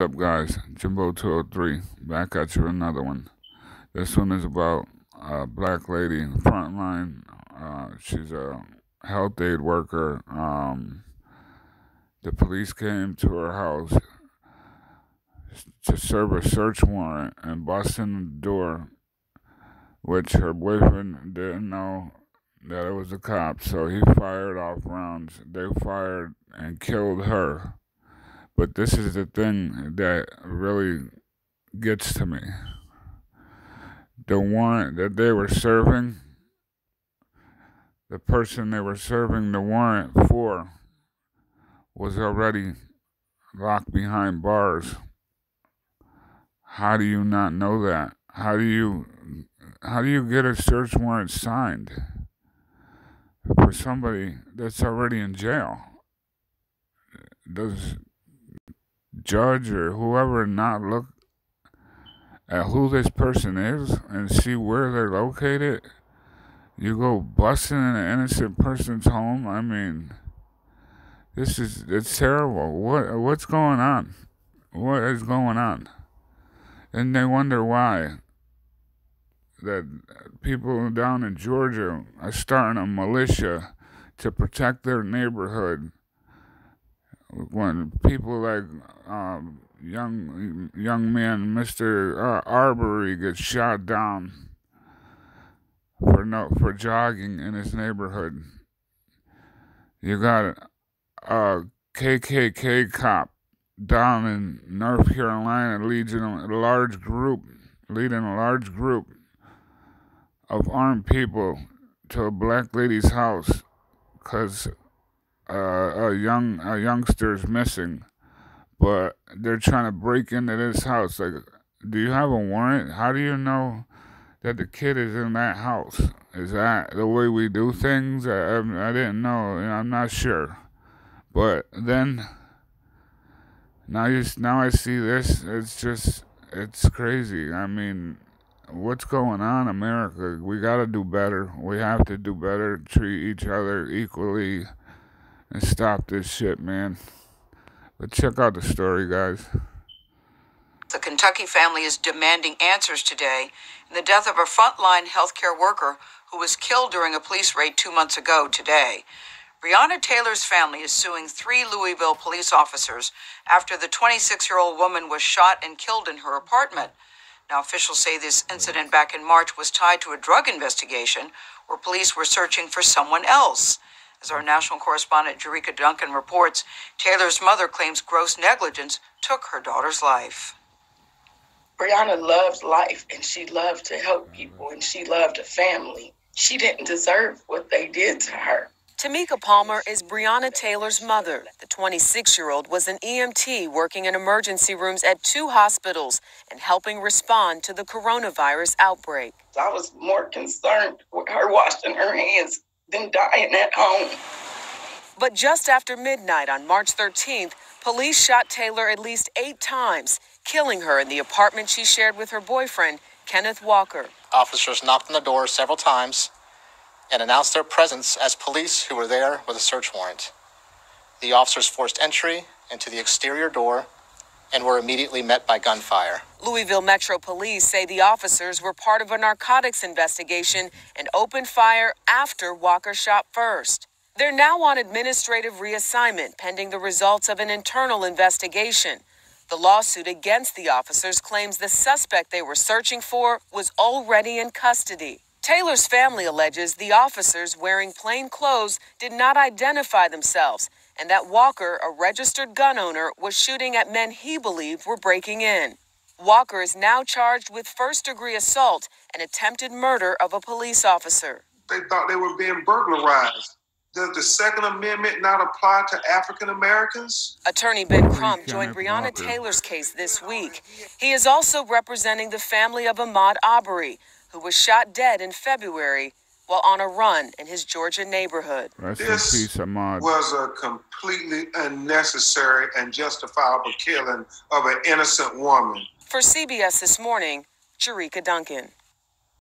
What's up, guys? Jimbo 203, back at you with another one. This one is about a black lady in the front line. She's a health aid worker. The police came to her house to serve a search warrant and bust in the door, which her boyfriend didn't know that it was the cops, so he fired off rounds. They fired and killed her. But this is the thing that really gets to me. The warrant that they were serving, the person they were serving the warrant for was already locked behind bars. How do you not know that? How do you get a search warrant signed for somebody that's already in jail? Does judge or whoever not look at who this person is and see where they're located? You go busting in an innocent person's home. I mean, it's terrible. What's going on? What is going on? And they wonder why that people down in Georgia are starting a militia to protect their neighborhood. When people like young man Mr. Arbery gets shot down for jogging in his neighborhood, you got a KKK cop down in North Carolina leading a large group of armed people to a black lady's house because a youngster's missing, but they're trying to break into this house. Like, do you have a warrant? How do you know that the kid is in that house? Is that the way we do things? I didn't know. I'm not sure. But then now I see this. It's crazy. I mean, what's going on, America? We gotta do better. We have to do better. Treat each other equally. And stop this shit, man. But check out the story, guys. The Kentucky family is demanding answers today in the death of a frontline healthcare worker who was killed during a police raid 2 months ago today. Breonna Taylor's family is suing 3 Louisville police officers after the 26-year-old woman was shot and killed in her apartment. Now, officials say this incident back in March was tied to a drug investigation where police were searching for someone else. As our national correspondent Jerika Duncan reports, Taylor's mother claims gross negligence took her daughter's life. Breonna loved life, and she loved to help people, and she loved a family. She didn't deserve what they did to her. Tamika Palmer is Breonna Taylor's mother. The 26-year-old was an EMT working in emergency rooms at 2 hospitals and helping respond to the coronavirus outbreak. I was more concerned with her washing her hands than dying at home. But just after midnight on March 13th, police shot Taylor at least 8 times, killing her in the apartment she shared with her boyfriend, Kenneth Walker. Officers knocked on the door several times and announced their presence as police who were there with a search warrant. The officers forced entry into the exterior door and were immediately met by gunfire. Louisville Metro Police say the officers were part of a narcotics investigation and opened fire after Walker shot first. They're now on administrative reassignment pending the results of an internal investigation. The lawsuit against the officers claims the suspect they were searching for was already in custody. Taylor's family alleges the officers wearing plain clothes did not identify themselves and that Walker, a registered gun owner, was shooting at men he believed were breaking in. Walker is now charged with first-degree assault and attempted murder of a police officer. They thought they were being burglarized. Does the Second Amendment not apply to African Americans? Attorney Ben Crump joined Breonna Taylor's case this week. He is also representing the family of Ahmaud Arbery, who was shot dead in February while on a run in his Georgia neighborhood. This was a completely unnecessary and justifiable killing of an innocent woman. For CBS This Morning, Jerika Duncan.